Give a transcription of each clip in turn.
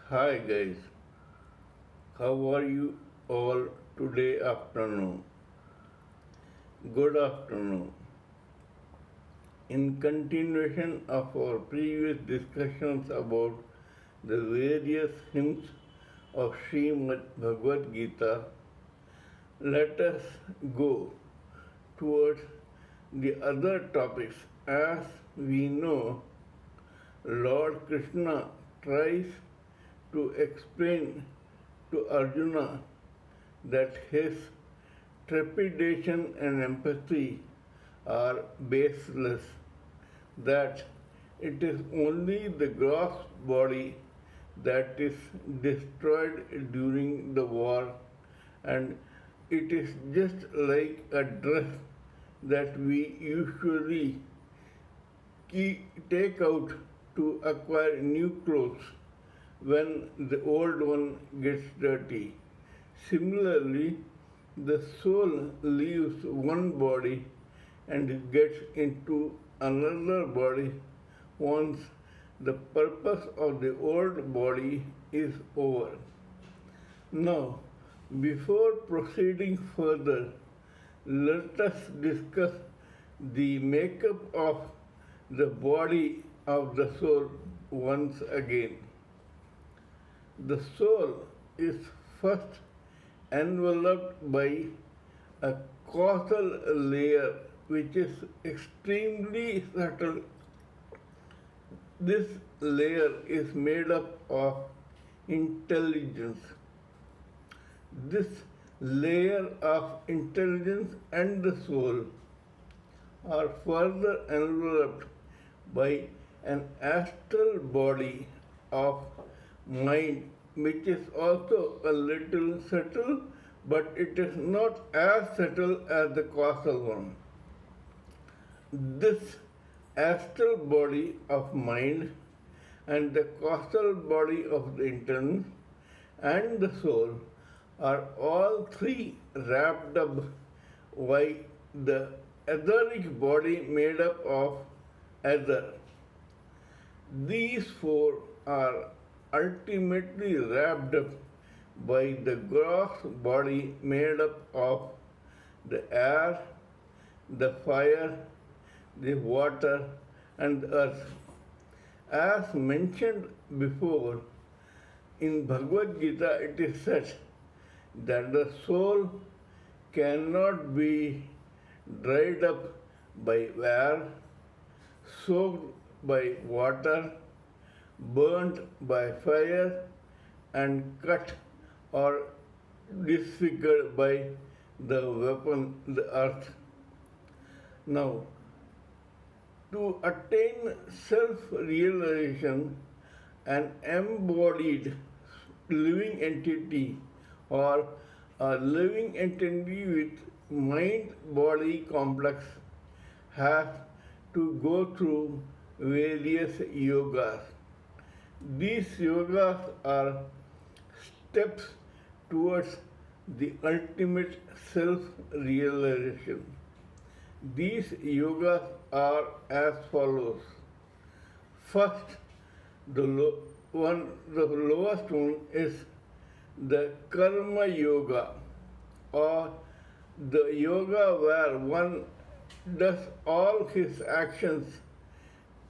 Hi guys, how are you all today afternoon? Good afternoon. In continuation of our previous discussions about the various hymns of Srimad Bhagavad Gita, let us go towards the other topics. As we know, Lord Krishna tries to explain to Arjuna that his trepidation and empathy are baseless, that it is only the gross body that is destroyed during the war, and it is just like a dress that we usually take out to acquire new clothes when the old one gets dirty. Similarly, the soul leaves one body and gets into another body once the purpose of the old body is over. Now, before proceeding further, let us discuss the makeup of the body of the soul once again. The soul is first enveloped by a causal layer which is extremely subtle. This layer is made up of intelligence. This layer of intelligence and the soul are further enveloped by an astral body of mind, which is also a little subtle, but it is not as subtle as the causal one. This astral body of mind and the causal body of the intellect and the soul are all three wrapped up by the etheric body made up of ether. These four are ultimately wrapped up by the gross body made up of the air, the fire, the water, and the earth. As mentioned before, in Bhagavad Gita it is said that the soul cannot be dried up by air, soaked by water, burnt by fire, and cut or disfigured by the weapon, the earth. Now, to attain self-realization, an embodied living entity or a living entity with mind-body complex has to go through various yogas. These yogas are steps towards the ultimate self-realization. These yogas are as follows. First, the lowest one is the Karma Yoga, or the yoga where one does all his actions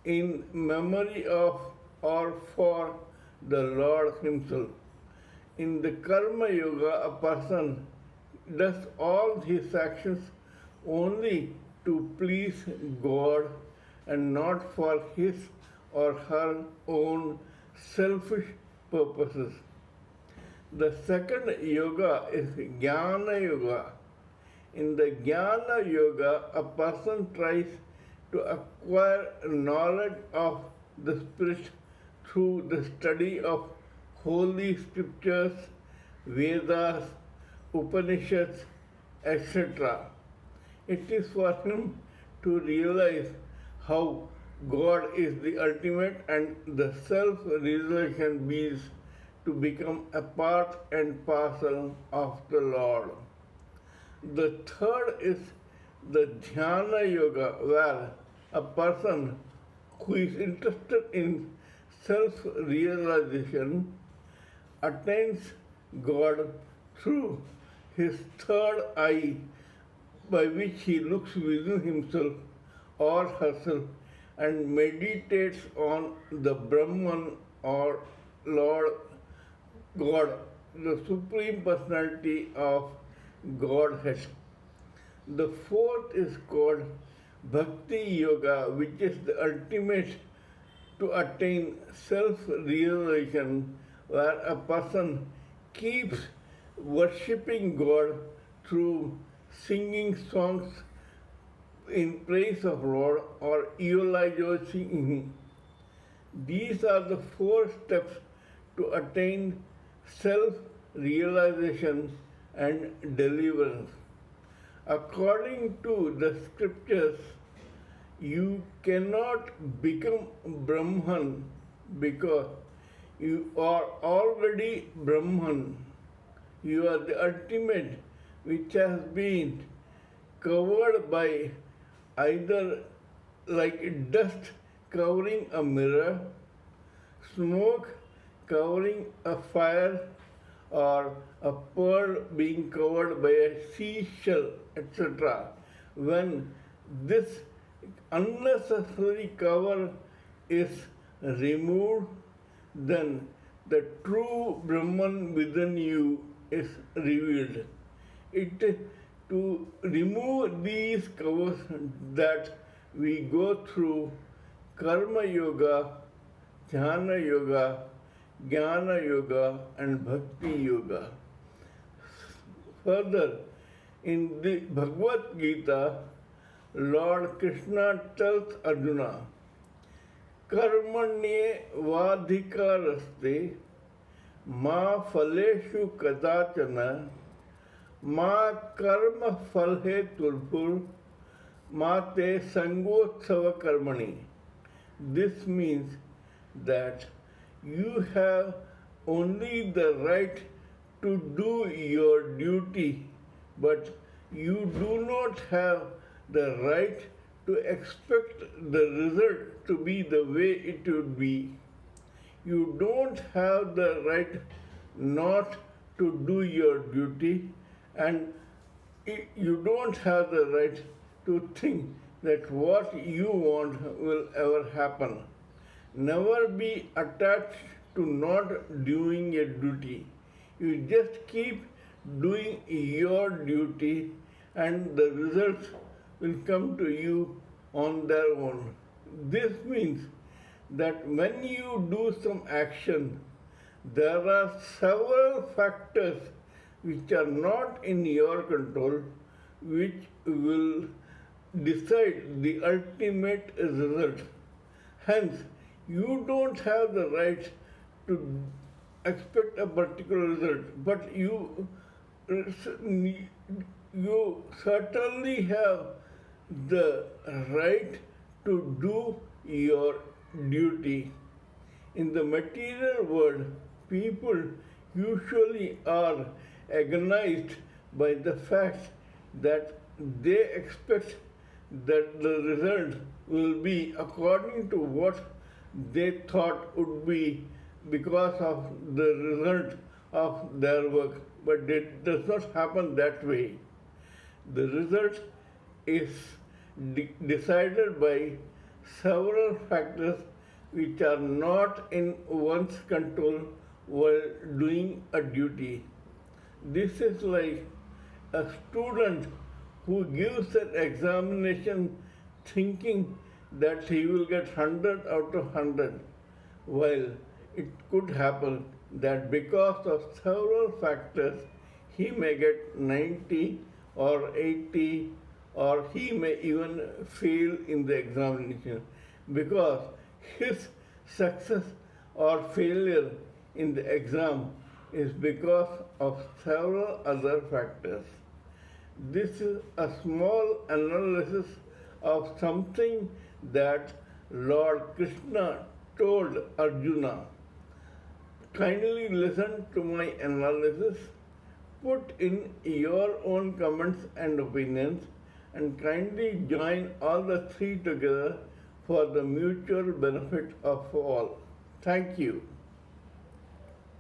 in memory of or for the Lord Himself. In the Karma Yoga, a person does all his actions only to please God and not for his or her own selfish purposes. The second yoga is Jnana Yoga. In the Jnana Yoga, a person tries to acquire knowledge of the Spirit through the study of holy scriptures, Vedas, Upanishads, etc. It is for him to realize how God is the ultimate and the self-realization means to become a part and parcel of the Lord. The third is the Dhyana Yoga, where a person who is interested in self-realization attains God through his third eye by which he looks within himself or herself and meditates on the Brahman or Lord God, the Supreme Personality of Godhead. The fourth is called Bhakti Yoga, which is the ultimate to attain self-realization, where a person keeps worshipping God through singing songs in praise of Lord or eulogizing Him. These are the four steps to attain self-realization and deliverance. According to the scriptures, you cannot become Brahman because you are already Brahman. You are the ultimate which has been covered by either like dust covering a mirror, smoke covering a fire, or a pearl being covered by a seashell, etc. When this unnecessary cover is removed, then the true Brahman within you is revealed. It to remove these covers that we go through Karma Yoga, Jnana Yoga, Jnana Yoga, and Bhakti Yoga. Further, in the Bhagavad Gita, Lord Krishna tells Arjuna, Karmanye vadhikaraste ma phaleshu kadachana ma karma phalhe tulpur ma te sangotsava karmani. This means that you have only the right to do your duty, but you do not have the right to expect the result to be the way it would be. You don't have the right not to do your duty, and you don't have the right to think that what you want will ever happen. Never be attached to not doing a duty. You just keep doing your duty, and the results will come to you on their own. This means that when you do some action, there are several factors which are not in your control which will decide the ultimate result. Hence, you don't have the right to expect a particular result, but you certainly have the right to do your duty. In the material world, people usually are agonized by the fact that they expect that the result will be according to what they thought would be because of the result of their work, but it does not happen that way. The result is decided by several factors which are not in one's control while doing a duty. This is like a student who gives an examination thinking that he will get 100 out of 100, while it could happen that because of several factors he may get 90 or 80, or he may even fail in the examination because his success or failure in the exam is because of several other factors. This is a small analysis of something that Lord Krishna told Arjuna. Kindly listen to my analysis, put in your own comments and opinions, and kindly join all the three together for the mutual benefit of all. Thank you.